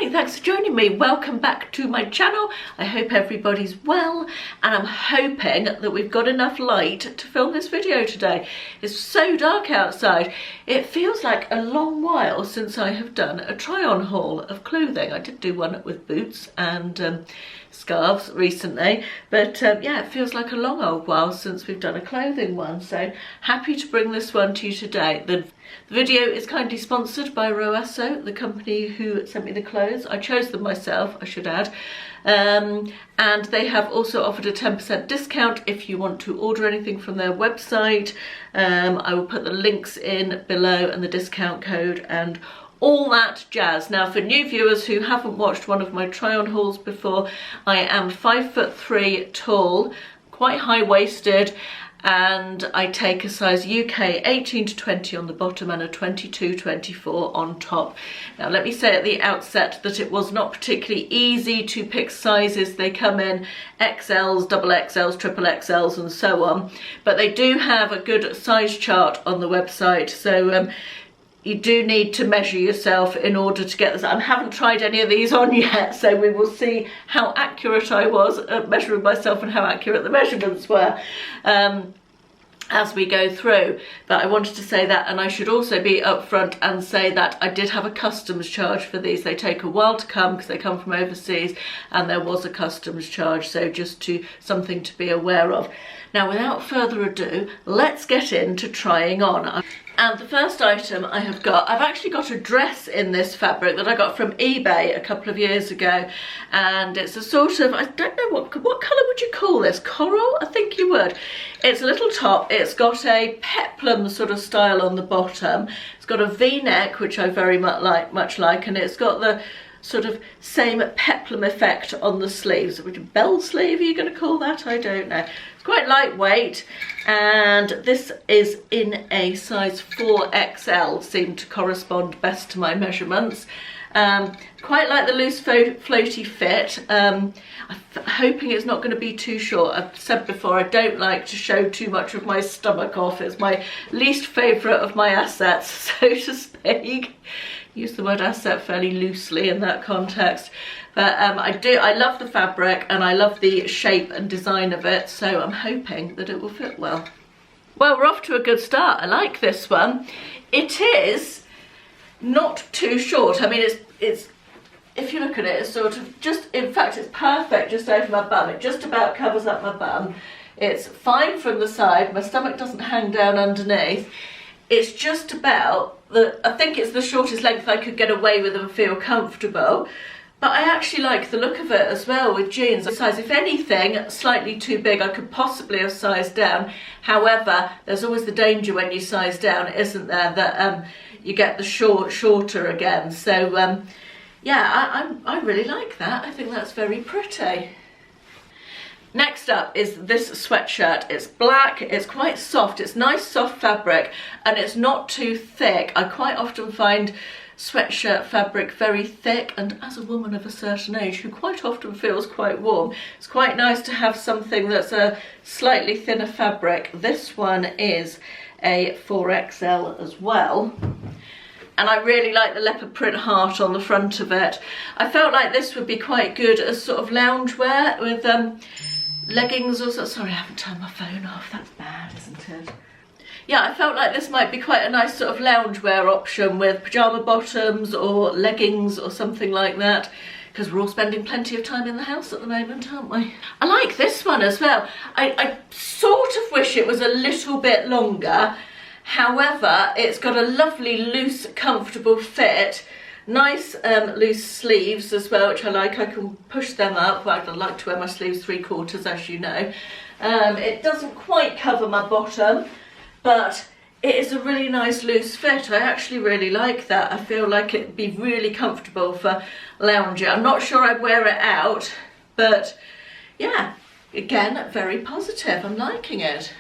morning, thanks for joining me. Welcome back to my channel. I hope everybody's well, and I'm hoping that we've got enough light to film this video today. It's so dark outside. It feels like a long while since I have done a try-on haul of clothing. I did do one with boots and scarves recently, but yeah, it feels like a long old while since we've done a clothing one, so happy to bring this one to you today. The video is kindly sponsored by Roaso, the company who sent me the clothes. I chose them myself, I should add, and they have also offered a 10% discount if you want to order anything from their website. I will put the links in below and the discount code and all that jazz. Now, for new viewers who haven't watched one of my try-on hauls before, I am 5'3" tall, quite high-waisted, and I take a size UK 18 to 20 on the bottom and a 22-24 on top. Now, let me say at the outset that it was not particularly easy to pick sizes. They come in XLs, double XLs, triple XLs and so on, but they do have a good size chart on the website, so you do need to measure yourself in order to get this. I haven't tried any of these on yet, so we will see how accurate I was at measuring myself and how accurate the measurements were as we go through. But I wanted to say that, and I should also be upfront and say that I did have a customs charge for these. They take a while to come because they come from overseas, and there was a customs charge, so just something to be aware of. Now, without further ado, let's get into trying on. And the first item I've actually got a dress in this fabric that I got from eBay a couple of years ago, and it's a sort of, I don't know, what colour would you call this? Coral? I think you would. It's a little top. It's got a peplum sort of style on the bottom. It's got a V-neck, which I very much like, and it's got the sort of same peplum effect on the sleeves. Which bell sleeve are you going to call that? I don't know. It's quite lightweight, and this is in a size 4XL, seemed to correspond best to my measurements. Quite like the loose floaty fit. I'm hoping it's not going to be too short. I've said before, I don't like to show too much of my stomach off. It's my least favourite of my assets, so to speak. Use the word asset fairly loosely in that context, but I love the fabric and I love the shape and design of it, so I'm hoping that it will fit well. Well, we're off to a good start. I like this one. It is not too short. I mean, it's if you look at it, it's sort of just, in fact, it's perfect just over my bum. It just about covers up my bum. It's fine from the side. My stomach doesn't hang down underneath. It's just about I think it's the shortest length I could get away with and feel comfortable. But I actually like the look of it as well with jeans. The size, if anything, slightly too big. I could possibly have sized down. However, there's always the danger when you size down, isn't there, that you get the shorter again. So yeah, I really like that. I think that's very pretty. Next up is this sweatshirt. It's black, it's quite soft, it's nice soft fabric, and it's not too thick. I quite often find sweatshirt fabric very thick, and as a woman of a certain age who quite often feels quite warm, it's quite nice to have something that's a slightly thinner fabric. This one is a 4XL as well. And I really like the leopard print heart on the front of it. I felt like this would be quite good as sort of loungewear with leggings or so. Sorry, I haven't turned my phone off. That's bad, isn't it? Yeah, I felt like this might be quite a nice sort of loungewear option with pyjama bottoms or leggings or something like that, because we're all spending plenty of time in the house at the moment, aren't we? I like this one as well. I sort of wish it was a little bit longer. However, it's got a lovely loose, comfortable fit. Nice loose sleeves as well, which I like. I can push them up. Well, I like to wear my sleeves 3/4, as you know. It doesn't quite cover my bottom, but it is a really nice loose fit. I actually really like that. I feel like it'd be really comfortable for lounging. I'm not sure I'd wear it out, but yeah, again, very positive. I'm liking it.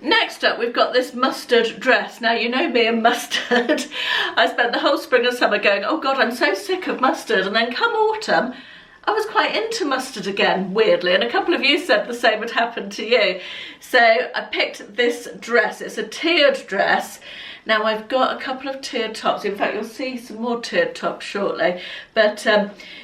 Next up, we've got this mustard dress. Now, you know me and mustard. I spent the whole spring and summer going, oh God, I'm so sick of mustard. And then come autumn, I was quite into mustard again, weirdly. And a couple of you said the same had happened to you. So I picked this dress. It's a tiered dress, Now I've got a couple of tiered tops. In fact, you'll see some more tiered tops shortly. But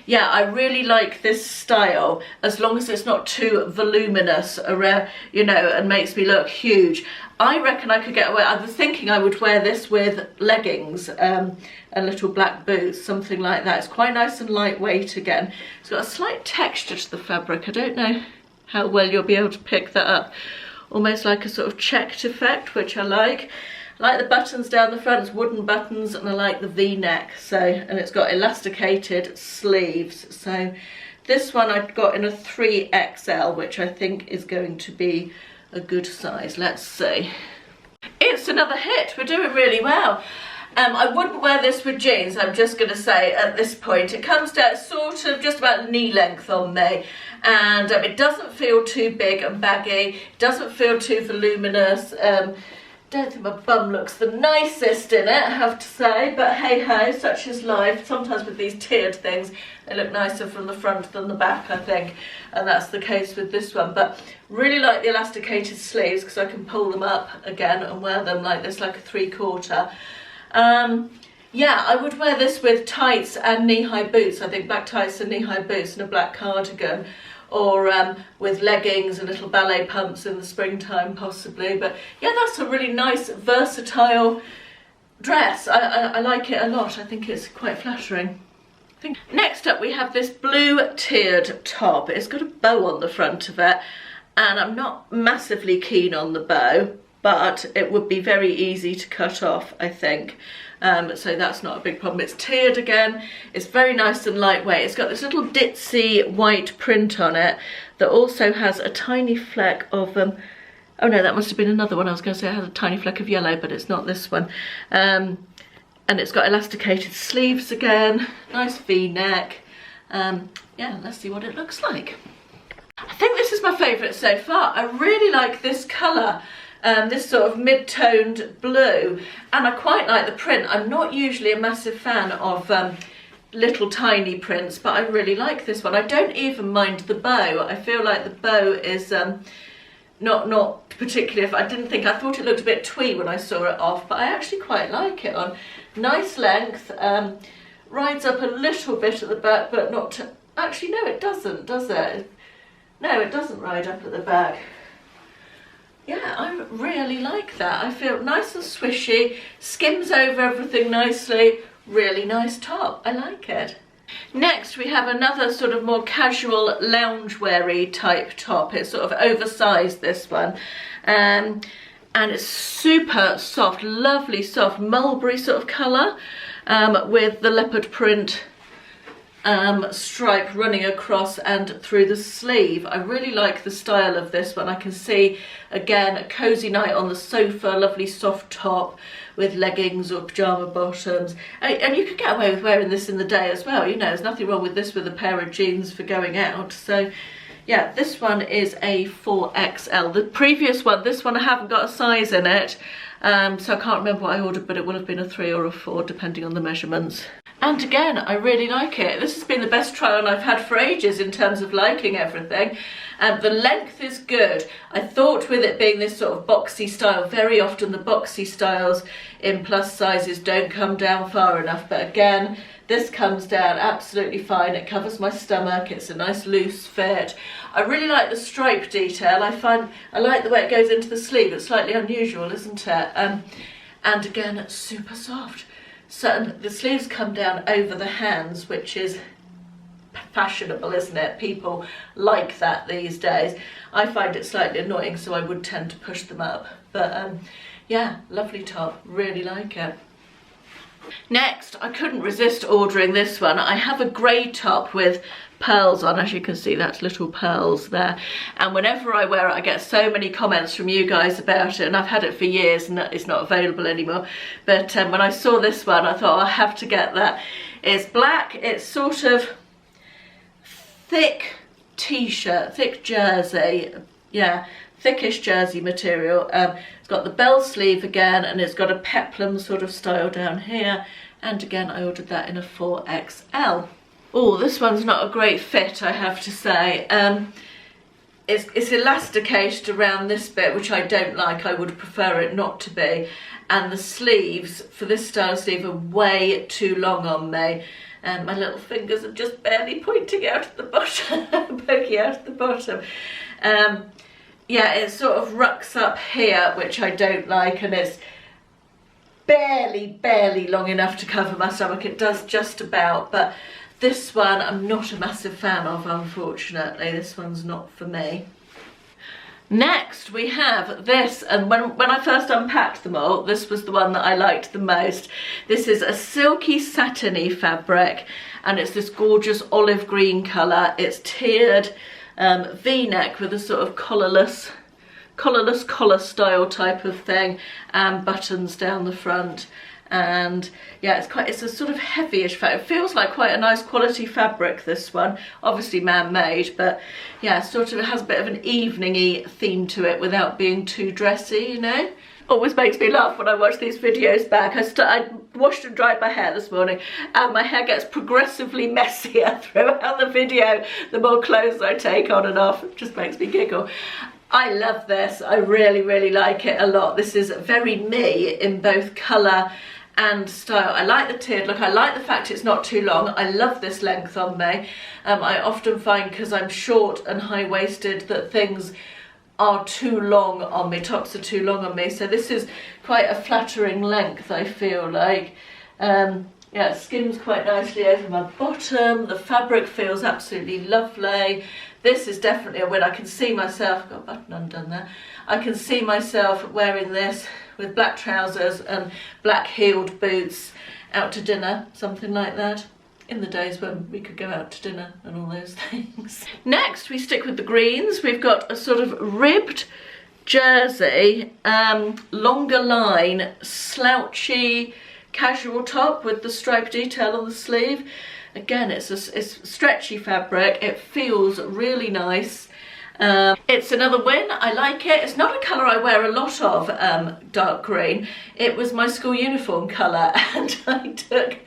yeah, I really like this style, as long as it's not too voluminous around, you know, and makes me look huge. I reckon I could get away. I was thinking I would wear this with leggings and little black boots, something like that. It's quite nice and lightweight again. It's got a slight texture to the fabric. I don't know how well you'll be able to pick that up. Almost like a sort of checked effect, which I like. I like the buttons down the front, it's wooden buttons, and I like the V-neck. So, and it's got elasticated sleeves. So this one I've got in a 3XL, which I think is going to be a good size. Let's see. It's another hit. We're doing really well. I wouldn't wear this with jeans, I'm just going to say at this point. It comes down sort of just about knee length on me, and it doesn't feel too big and baggy. It doesn't feel too voluminous. Don't think my bum looks the nicest in it, I have to say, but hey ho, such is life. Sometimes with these tiered things, they look nicer from the front than the back, I think, and that's the case with this one. But really like the elasticated sleeves, because I can pull them up again and wear them like this, like a 3/4. Yeah, I would wear this with tights and knee-high boots. I think black tights and knee-high boots and a black cardigan, or with leggings and little ballet pumps in the springtime possibly. But yeah, that's a really nice versatile dress. I like it a lot. I think it's quite flattering. Next up we have this blue tiered top. It's got a bow on the front of it, and I'm not massively keen on the bow, but it would be very easy to cut off, I think. So that's not a big problem. It's tiered again. It's very nice and lightweight. It's got this little ditsy white print on it that also has a tiny fleck of, oh no, that must have been another one. I was going to say it has a tiny fleck of yellow, but it's not this one. And it's got elasticated sleeves again, nice V-neck. Yeah, let's see what it looks like. I think this is my favourite so far. I really like this colour. This sort of mid-toned blue, and I quite like the print. I'm not usually a massive fan of little tiny prints, but I really like this one. I don't even mind the bow. I feel like the bow is not particularly, I thought it looked a bit twee when I saw it off, but I actually quite like it on. Nice length, rides up a little bit at the back, but not to, actually no it doesn't, does it? No, it doesn't ride up at the back. Yeah, I really like that. I feel nice and swishy, skims over everything nicely, really nice top. I like it. Next we have another sort of more casual loungewear-y type top. It's sort of oversized, this one. And it's super soft, lovely soft mulberry sort of colour, with the leopard print stripe running across and through the sleeve. I really like the style of this one. I can see again a cozy night on the sofa, lovely soft top with leggings or pyjama bottoms, and you could get away with wearing this in the day as well. You know, there's nothing wrong with this with a pair of jeans for going out. So yeah, this one is a 4XL. The previous one, this one I haven't got a size in it, so I can't remember what I ordered, but it will have been a 3 or a 4 depending on the measurements. And again, I really like it. This has been the best try on I've had for ages in terms of liking everything. The length is good. I thought with it being this sort of boxy style, very often the boxy styles in plus sizes don't come down far enough, but again, this comes down absolutely fine. It covers my stomach, it's a nice loose fit. I really like the stripe detail. I like the way it goes into the sleeve. It's slightly unusual, isn't it? And again, it's super soft. So the sleeves come down over the hands, which is fashionable, isn't it? People like that these days. I find it slightly annoying, so I would tend to push them up. But yeah, lovely top, really like it. Next, I couldn't resist ordering this one. I have a grey top with pearls on. As you can see, that's little pearls there, and whenever I wear it I get so many comments from you guys about it, and I've had it for years and it's not available anymore. But when I saw this one I thought, I have to get that. It's black, it's sort of thick t-shirt, thick jersey, yeah, thickish jersey material. It's got the bell sleeve again, and it's got a peplum sort of style down here, and again I ordered that in a 4XL. Oh, this one's not a great fit, I have to say. It's elasticated around this bit, which I don't like. I would prefer it not to be. and the sleeves for this style sleeve are way too long on me. And my little fingers are just barely pointing out at the bottom, poking out at the bottom. Yeah, it sort of rucks up here, which I don't like, and it's barely long enough to cover my stomach. It does just about, but this one I'm not a massive fan of, unfortunately. This one's not for me. Next we have this, and when I first unpacked them all, this was the one that I liked the most. This is a silky satiny fabric, and it's this gorgeous olive green colour. It's tiered V-neck with a sort of collarless collar style type of thing, and buttons down the front. And yeah, it's a sort of heavyish fabric. It feels like quite a nice quality fabric, this one, obviously man-made, but yeah, sort of it has a bit of an evening-y theme to it without being too dressy, you know. Always makes me laugh when I watch these videos back. I washed and dried my hair this morning, and my hair gets progressively messier throughout the video the more clothes I take on and off. It just makes me giggle. I love this. I really like it a lot. This is very me in both colour and style. I like the tiered look. I like the fact it's not too long. I love this length on me. I often find, because I'm short and high-waisted, that things are too long on me, tops are too long on me, so this is quite a flattering length, I feel like. Yeah, it skims quite nicely over my bottom. The fabric feels absolutely lovely. This is definitely a win. I can see myself, got a button undone there, I can see myself wearing this with black trousers and black heeled boots out to dinner, something like that, in the days when we could go out to dinner and all those things. Next we stick with the greens. We've got a sort of ribbed jersey, longer line, slouchy casual top with the stripe detail on the sleeve. Again, it's stretchy fabric. It feels really nice. It's another win. I like it. It's not a colour I wear a lot of, dark green. It was my school uniform colour, and I took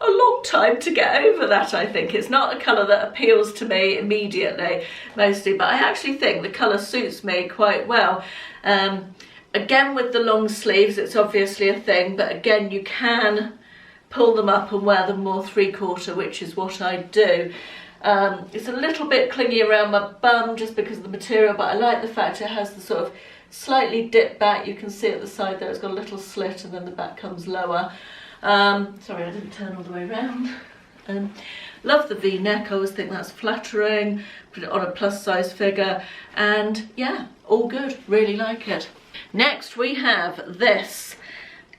a long time to get over that, I think. It's not a colour that appeals to me immediately, mostly, but I actually think the colour suits me quite well. Again, with the long sleeves, it's obviously a thing, but again, you can pull them up and wear them more three-quarter, which is what I do. It's a little bit clingy around my bum just because of the material, but I like the fact it has the sort of slightly dipped back. You can see at the side there it's got a little slit, and then the back comes lower. Sorry, I didn't turn all the way around. Love the V-neck. I always think that's flattering. Put it on a plus-size figure, and yeah, all good. Really like it. Next we have this.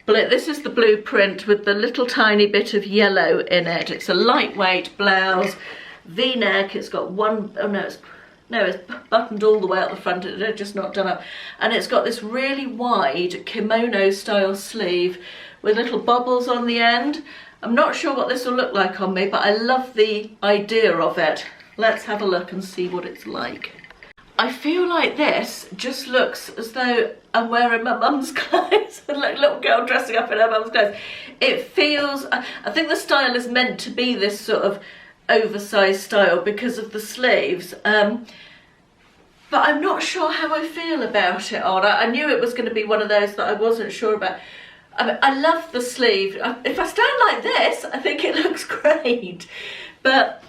This is the blueprint with the little tiny bit of yellow in it. It's a lightweight blouse, V-neck. It's got one, oh no, it's buttoned all the way up the front. It's just not done up. And it's got this really wide kimono style sleeve with little bubbles on the end. I'm not sure what this will look like on me, but I love the idea of it. Let's have a look and see what it's like. I feel like this just looks as though I'm wearing my mum's clothes, like a little girl dressing up in her mum's clothes. It feels, I think the style is meant to be this sort of oversized style because of the sleeves, but I'm not sure how I feel about it on. I knew it was going to be one of those that I wasn't sure about. I mean, I love the sleeve. If I stand like this, I think it looks great, but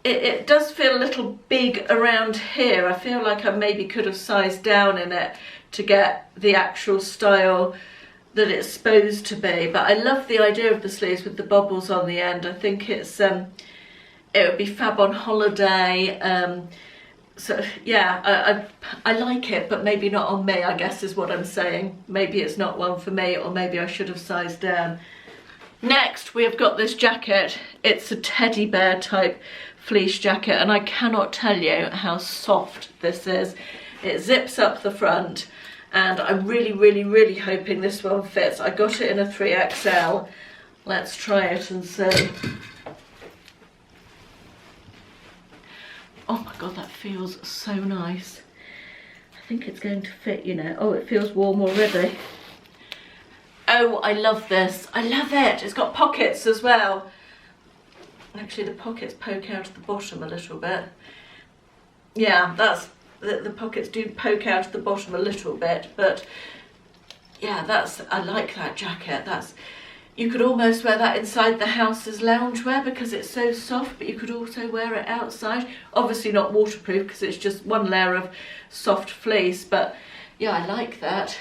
it does feel a little big around here. I feel like I maybe could have sized down in it to get the actual style that it's supposed to be. But I love the idea of the sleeves with the bubbles on the end. I think it's it would be fab on holiday. So yeah, I like it, but maybe not on me, I guess is what I'm saying. Maybe it's not one for me, or maybe I should have sized down. Next, we have got this jacket. It's a teddy bear type fleece jacket, and I cannot tell you how soft this is. It zips up the front, and I'm really hoping this one fits. I got it in a 3XL. Let's try it and see. Oh my god, that feels so nice. I think it's going to fit, you know. Oh, it feels warm already. Oh, I love this. I love it. It's got pockets as well. Actually, the pockets poke out at the bottom a little bit. Yeah, that's the pockets do poke out at the bottom a little bit, but yeah, I like that jacket. You could almost wear that inside the house as loungewear because it's so soft, but you could also wear it outside. Obviously not waterproof because it's just one layer of soft fleece, but yeah, I like that.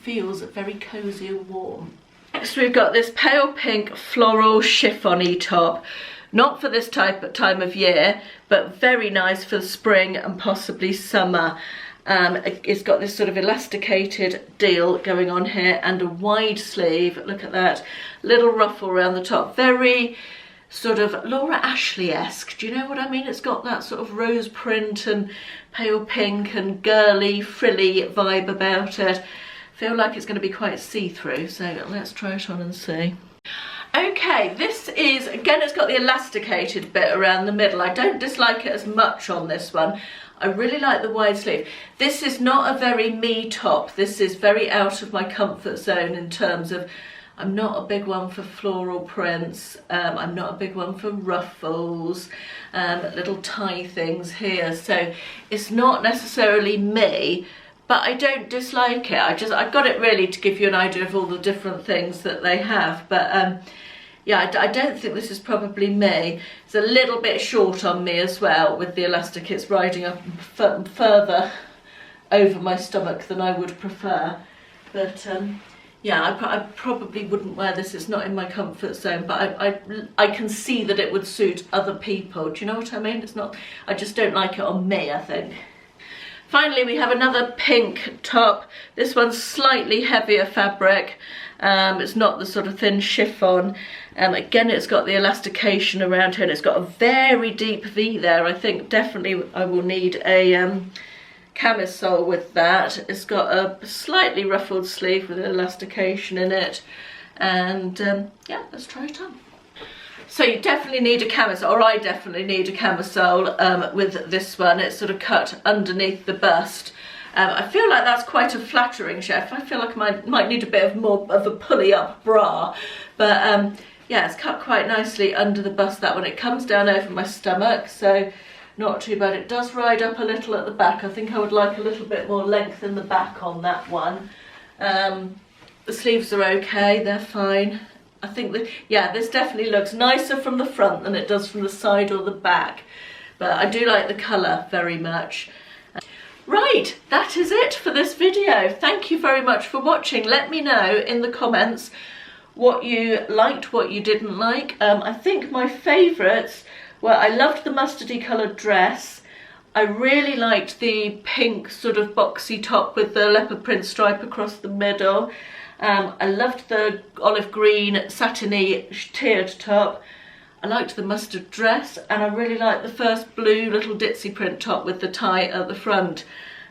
Feels very cozy and warm. Next we've got this pale pink floral chiffon-y top. Not for this time of year, but very nice for spring and possibly summer. It's got this sort of elasticated deal going on here and a wide sleeve. Look at that little ruffle around the top. Very sort of Laura Ashley-esque. Do you know what I mean? It's got that sort of rose print and pale pink and girly, frilly vibe about it. Feel like it's going to be quite see-through, so let's try it on and see. Okay, this is, again, it's got the elasticated bit around the middle. I don't dislike it as much on this one. I really like the wide sleeve. This is not a very me top. This is very out of my comfort zone in terms of, I'm not a big one for floral prints. I'm not a big one for ruffles, little tie things here. So it's not necessarily me, but I don't dislike it. I got it really to give you an idea of all the different things that they have. But yeah, I don't think this is probably me. It's a little bit short on me as well with the elastic. It's riding up further over my stomach than I would prefer. But yeah, I probably wouldn't wear this. It's not in my comfort zone, but I can see that it would suit other people. Do you know what I mean? It's not, I just don't like it on me, I think. Finally, we have another pink top. This one's slightly heavier fabric. It's not the sort of thin chiffon. Again, it's got the elastication around here and it's got a very deep V there. I think definitely I will need a camisole with that. It's got a slightly ruffled sleeve with an elastication in it. And yeah, let's try it on. So you definitely need a camisole, or I definitely need a camisole with this one. It's sort of cut underneath the bust. I feel like that's quite a flattering shape. I feel like I might need a bit more of a pulley up bra, but yeah, it's cut quite nicely under the bust, that one. It comes down over my stomach, so not too bad. It does ride up a little at the back. I think I would like a little bit more length in the back on that one. The sleeves are okay, they're fine. I think that, yeah, this definitely looks nicer from the front than it does from the side or the back, but I do like the colour very much. Right, that is it for this video. Thank you very much for watching. Let me know in the comments what you liked, what you didn't like. I think my favourites were, I loved the mustardy coloured dress. I really liked the pink sort of boxy top with the leopard print stripe across the middle. I loved the olive green satiny tiered top. I liked the mustard dress, and I really liked the first blue little ditsy print top with the tie at the front.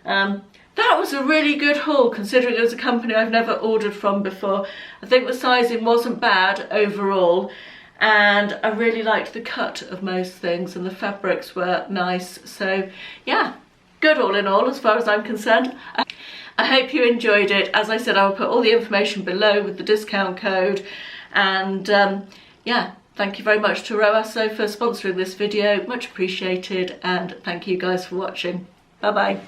That was a really good haul considering it was a company I've never ordered from before. I think the sizing wasn't bad overall, and I really liked the cut of most things and the fabrics were nice. So yeah, good all in all as far as I'm concerned. I hope you enjoyed it. As I said, I'll put all the information below with the discount code. And yeah, thank you very much to Roaso for sponsoring this video. Much appreciated, and thank you guys for watching. Bye bye.